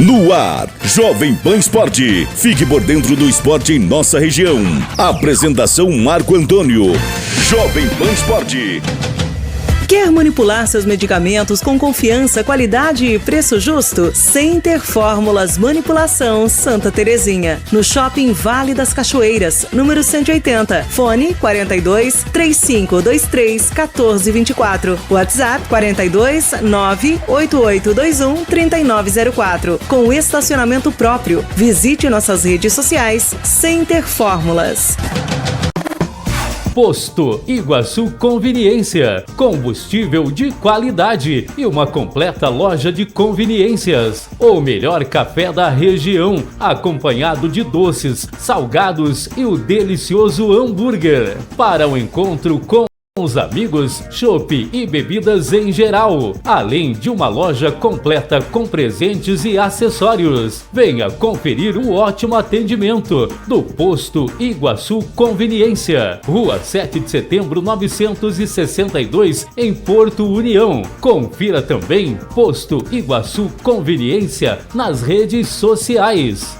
No ar, Jovem Pan Esporte. Fique por dentro do esporte em nossa região. Apresentação Marco Antônio. Jovem Pan Esporte. Quer manipular seus medicamentos com confiança, qualidade e preço justo? Center Fórmulas Manipulação Santa Terezinha. No Shopping Vale das Cachoeiras, número 180. Fone 42 3523 1424. WhatsApp 42 98821 3904. Com estacionamento próprio. Visite nossas redes sociais. Center Fórmulas. Posto Iguaçu Conveniência, combustível de qualidade e uma completa loja de conveniências. O melhor café da região, acompanhado de doces, salgados e o delicioso hambúrguer. Para o encontro com os amigos, chopp e bebidas em geral, além de uma loja completa com presentes e acessórios. Venha conferir o ótimo atendimento do Posto Iguaçu Conveniência, Rua 7 de Setembro 962, em Porto União. Confira também Posto Iguaçu Conveniência nas redes sociais.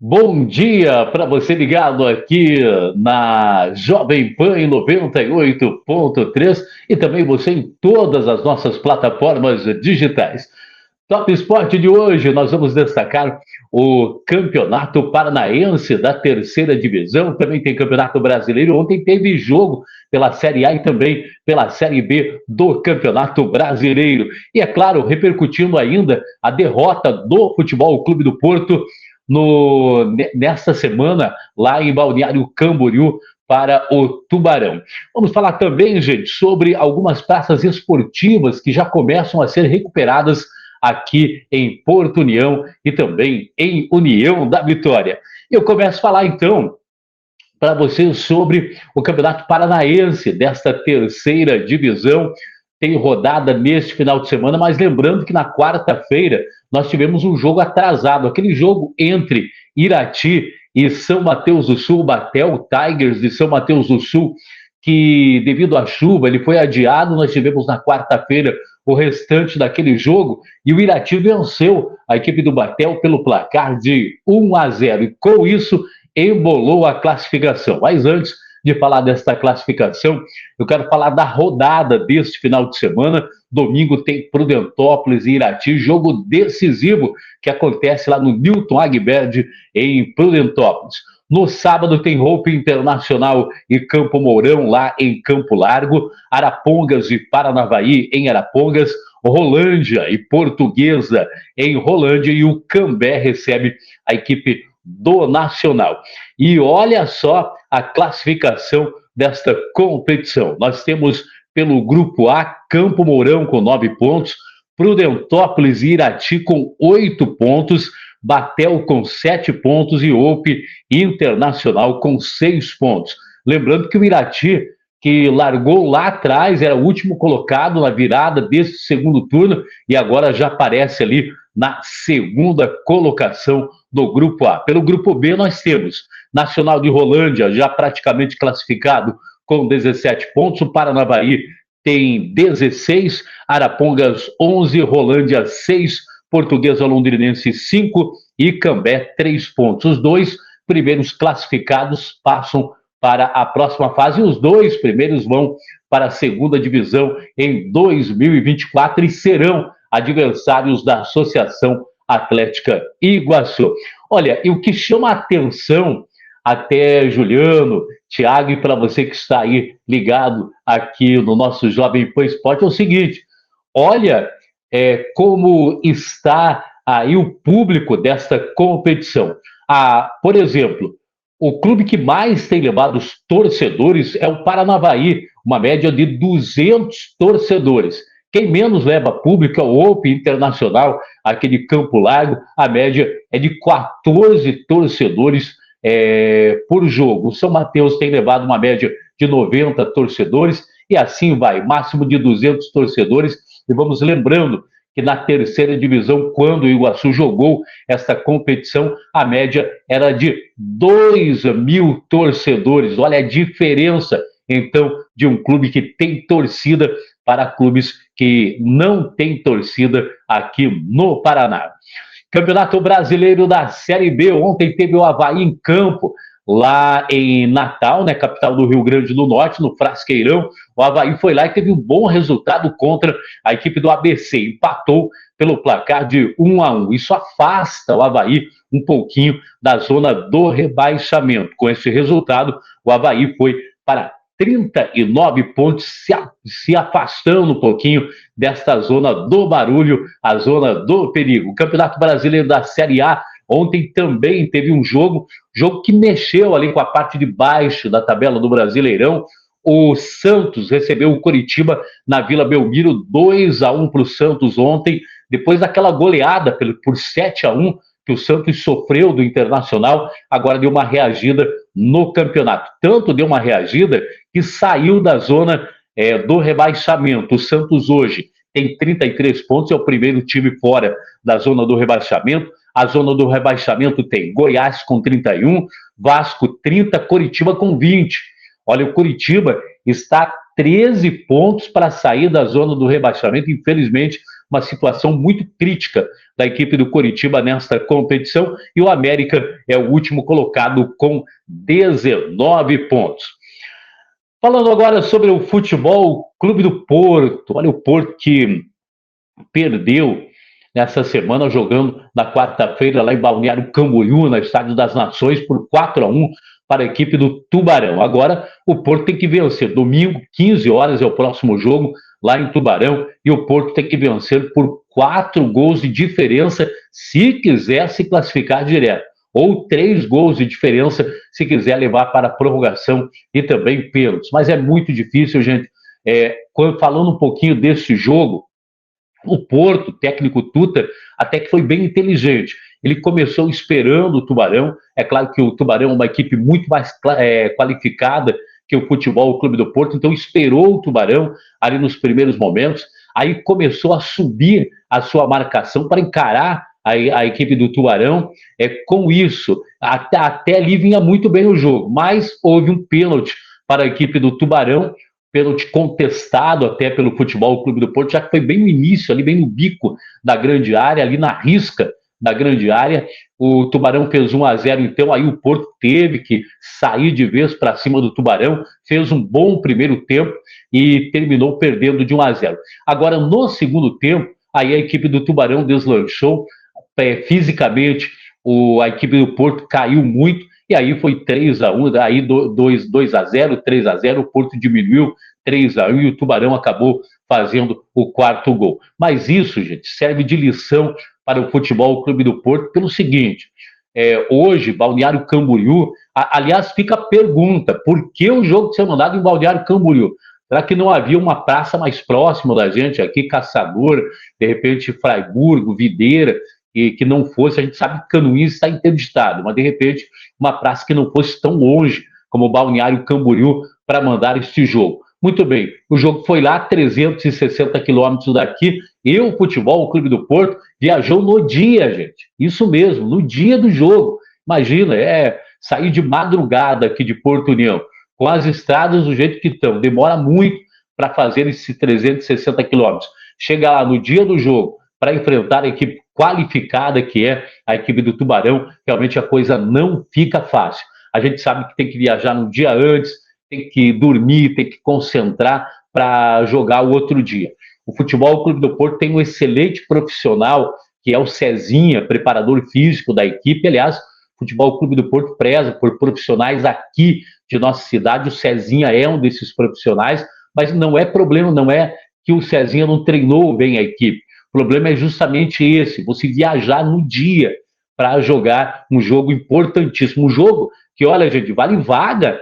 Bom dia para você ligado aqui na Jovem Pan em 98.3 e também você em todas as nossas plataformas digitais. Top Esporte de hoje, nós vamos destacar o Campeonato Paranaense da terceira divisão, também tem Campeonato Brasileiro, ontem teve jogo pela Série A e também pela Série B do Campeonato Brasileiro. E é claro, repercutindo ainda a derrota do Futebol Clube do Porto nesta semana, lá em Balneário Camboriú, para o Tubarão. Vamos falar também, gente, sobre algumas praças esportivas que já começam a ser recuperadas aqui em Porto União e também em União da Vitória. Eu começo a falar, então, para vocês sobre o Campeonato Paranaense desta terceira divisão. Tem rodada neste final de semana, mas lembrando que na quarta-feira nós tivemos um jogo atrasado, aquele jogo entre Irati e São Mateus do Sul, Batel Tigers de São Mateus do Sul, que devido à chuva ele foi adiado. Nós tivemos na quarta-feira o restante daquele jogo e o Irati venceu a equipe do Batel pelo placar de 1-0 e com isso embolou a classificação. Mas antes de falar desta classificação, eu quero falar da rodada deste final de semana. Domingo tem Prudentópolis e Irati, jogo decisivo que acontece lá no Newton Aguiberd, em Prudentópolis. No sábado tem Hope Internacional e Campo Mourão, lá em Campo Largo, Arapongas e Paranavaí, em Arapongas, Rolândia e Portuguesa, em Rolândia, e o Cambé recebe a equipe do Nacional. E olha só a classificação desta competição. Nós temos pelo grupo A, Campo Mourão com 9 pontos, Prudentópolis e Irati com 8 pontos, Batel com 7 pontos e Hope Internacional com 6 pontos. Lembrando que o Irati, que largou lá atrás, era o último colocado na virada deste segundo turno e agora já aparece ali na segunda colocação do grupo A. Pelo grupo B nós temos Nacional de Rolândia já praticamente classificado com 17 pontos, o Paranavaí tem 16, Arapongas 11, Rolândia 6, Portuguesa Londrinense 5 e Cambé 3 pontos. Os dois primeiros classificados passam para a próxima fase e os dois primeiros vão para a segunda divisão em 2024 e serão adversários da Associação Atlética Iguaçu. Olha, e o que chama a atenção até, Juliano, Thiago, e para você que está aí ligado aqui no nosso Jovem Pan Esporte, é o seguinte: olha como está aí o público desta competição. Por exemplo, o clube que mais tem levado os torcedores é o Paranavaí, uma média de 200 torcedores. Quem menos leva público é o Hope Internacional, aqui de Campo Largo, a média é de 14 torcedores por jogo. O São Mateus tem levado uma média de 90 torcedores e assim vai, máximo de 200 torcedores. E vamos lembrando que na terceira divisão, quando o Iguaçu jogou esta competição, a média era de 2.000 torcedores. Olha a diferença, então, de um clube que tem torcida para clubes que não tem torcida aqui no Paraná. Campeonato Brasileiro da Série B, ontem teve o Avaí em campo, lá em Natal, né, capital do Rio Grande do Norte, no Frasqueirão. O Avaí foi lá e teve um bom resultado contra a equipe do ABC, empatou pelo placar de 1-1. Isso afasta o Avaí um pouquinho da zona do rebaixamento. Com esse resultado, o Avaí foi para 39 pontos, se afastando um pouquinho desta zona do barulho, a zona do perigo. O Campeonato Brasileiro da Série A, ontem também teve um jogo que mexeu ali com a parte de baixo da tabela do Brasileirão. O Santos recebeu o Coritiba na Vila Belmiro, 2-1 para o Santos ontem, depois daquela goleada por 7-1 que o Santos sofreu do Internacional, agora deu uma reagida no campeonato. Tanto deu uma reagida que saiu da zona do rebaixamento. O Santos hoje tem 33 pontos, é o primeiro time fora da zona do rebaixamento. A zona do rebaixamento tem Goiás com 31, Vasco 30, Coritiba com 20. Olha, o Coritiba está a 13 pontos para sair da zona do rebaixamento. Infelizmente, uma situação muito crítica da equipe do Coritiba nesta competição. E o América é o último colocado com 19 pontos. Falando agora sobre o futebol, Clube do Porto. Olha, o Porto que perdeu nessa semana, jogando na quarta-feira lá em Balneário Camboriú, no Estádio das Nações, por 4-1 para a equipe do Tubarão. Agora o Porto tem que vencer. Domingo, 15 horas é o próximo jogo lá em Tubarão, e o Porto tem que vencer por 4 gols de diferença se quiser se classificar direto, ou 3 gols de diferença se quiser levar para a prorrogação e também pênaltis. Mas é muito difícil, gente. Falando um pouquinho desse jogo, o Porto, técnico Tuta, até que foi bem inteligente. Ele começou esperando o Tubarão. É claro que o Tubarão é uma equipe muito mais qualificada que o Futebol Clube do Porto, então esperou o Tubarão ali nos primeiros momentos, aí começou a subir a sua marcação para encarar a equipe do Tubarão. Com isso, até ali vinha muito bem o jogo, mas houve um pênalti para a equipe do Tubarão, pênalti contestado até pelo Futebol Clube do Porto, já que foi bem no início, ali bem no bico da grande área, ali na risca da grande área. O Tubarão fez 1-0, então aí o Porto teve que sair de vez para cima do Tubarão, fez um bom primeiro tempo e terminou perdendo de 1-0. Agora, no segundo tempo, aí a equipe do Tubarão deslanchou, fisicamente a equipe do Porto caiu muito, e aí foi 3-1, aí 2-0, 3-0, o Porto diminuiu 3-1 e o Tubarão acabou fazendo o 4º gol. Mas isso, gente, serve de lição para o Futebol Clube do Porto pelo seguinte: hoje, Balneário Camboriú, aliás, fica a pergunta, por que o jogo ser mandado em Balneário Camboriú? Será que não havia uma praça mais próxima da gente aqui, Caçador, de repente Fraiburgo, Videira, e que não fosse, a gente sabe que Canoinhas está interditado, mas de repente uma praça que não fosse tão longe como Balneário Camboriú para mandar este jogo. Muito bem, o jogo foi lá, 360 quilômetros daqui, e o Futebol Clube do Porto viajou no dia, gente. Isso mesmo, no dia do jogo. Imagina, sair de madrugada aqui de Porto União, com as estradas do jeito que estão, demora muito para fazer esses 360 quilômetros. Chega lá no dia do jogo, para enfrentar a equipe qualificada que é a equipe do Tubarão, realmente a coisa não fica fácil. A gente sabe que tem que viajar no dia antes, tem que dormir, tem que concentrar para jogar o outro dia. O Futebol Clube do Porto tem um excelente profissional, que é o Cezinha, preparador físico da equipe. Aliás, o Futebol Clube do Porto preza por profissionais aqui de nossa cidade. O Cezinha é um desses profissionais, mas não é problema, não é que o Cezinha não treinou bem a equipe. O problema é justamente esse, você viajar no dia para jogar um jogo importantíssimo. Um jogo que, olha, gente, vale vaga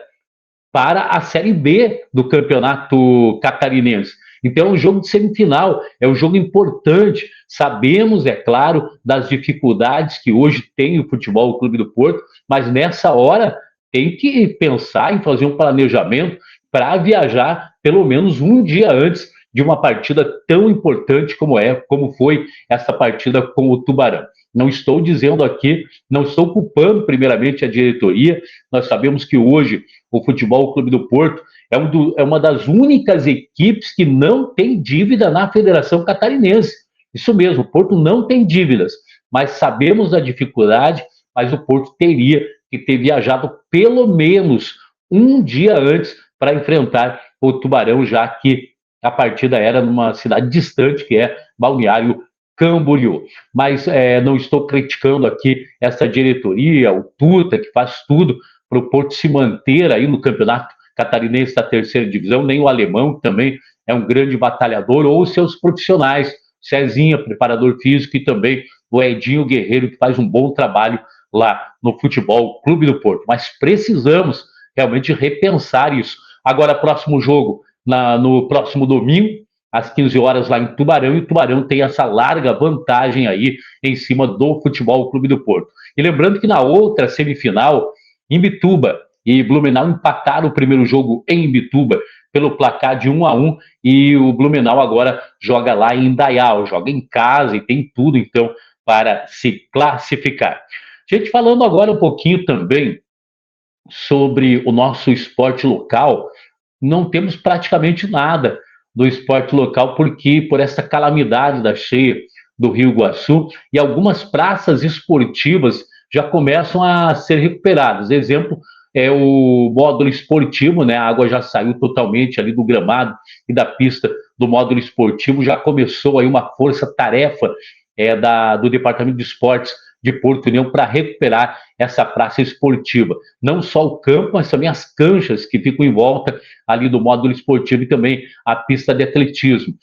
para a Série B do Campeonato Catarinense. Então é um jogo de semifinal, é um jogo importante. Sabemos, é claro, das dificuldades que hoje tem o Futebol Clube do Porto, mas nessa hora tem que pensar em fazer um planejamento para viajar pelo menos um dia antes de uma partida tão importante como foi essa partida com o Tubarão. Não estou dizendo aqui, não estou culpando primeiramente a diretoria. Nós sabemos que hoje o Futebol Clube do Porto é uma das únicas equipes que não tem dívida na Federação Catarinense. Isso mesmo, o Porto não tem dívidas, mas sabemos da dificuldade, mas o Porto teria que ter viajado pelo menos um dia antes para enfrentar o Tubarão, já que a partida era numa cidade distante, que é Balneário Camboriú. Mas não estou criticando aqui essa diretoria, o Tuta, que faz tudo para o Porto se manter aí no campeonato catarinense da terceira divisão, nem o alemão, que também é um grande batalhador, ou os seus profissionais, Cezinha, preparador físico, e também o Edinho Guerreiro, que faz um bom trabalho lá no Futebol Clube do Porto. Mas precisamos realmente repensar isso. Agora, próximo jogo, no próximo domingo, às 15 horas lá em Tubarão, e o Tubarão tem essa larga vantagem aí em cima do Futebol Clube do Porto. E lembrando que na outra semifinal, Imbituba e Blumenau empataram o primeiro jogo em Imbituba pelo placar de 1-1, e o Blumenau agora joga lá em Indaial, joga em casa e tem tudo então para se classificar. Gente, falando agora um pouquinho também sobre o nosso esporte local, não temos praticamente nada do esporte local por essa calamidade da cheia do Rio Iguaçu, e algumas praças esportivas já começam a ser recuperadas. Exemplo é o módulo esportivo, né? A água já saiu totalmente ali do gramado e da pista do módulo esportivo, já começou aí uma força-tarefa do Departamento de Esportes de Porto União para recuperar essa praça esportiva. Não só o campo, mas também as canchas que ficam em volta ali do módulo esportivo, e também a pista de atletismo.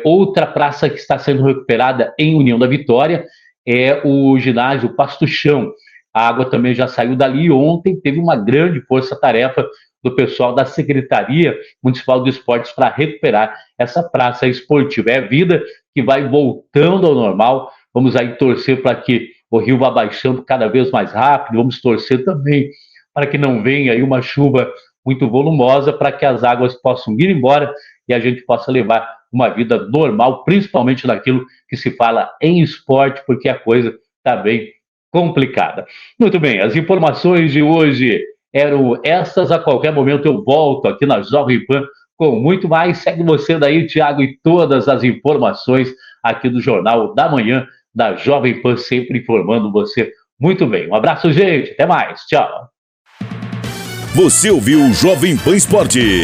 Outra praça que está sendo recuperada em União da Vitória é o ginásio Pasto Chão. A água também já saiu dali, e ontem teve uma grande força-tarefa do pessoal da Secretaria Municipal de Esportes para recuperar essa praça esportiva. É a vida que vai voltando ao normal. Vamos aí torcer para que o rio vá baixando cada vez mais rápido. Vamos torcer também para que não venha aí uma chuva muito volumosa, para que as águas possam ir embora e a gente possa levar uma vida normal, principalmente naquilo que se fala em esporte, porque a coisa está bem complicada. Muito bem, as informações de hoje eram essas. A qualquer momento eu volto aqui na Jovem Pan com muito mais. Segue você daí, Thiago, e todas as informações aqui do Jornal da Manhã da Jovem Pan, sempre informando você muito bem. Um abraço, gente. Até mais. Tchau. Você ouviu Jovem Pan Esporte.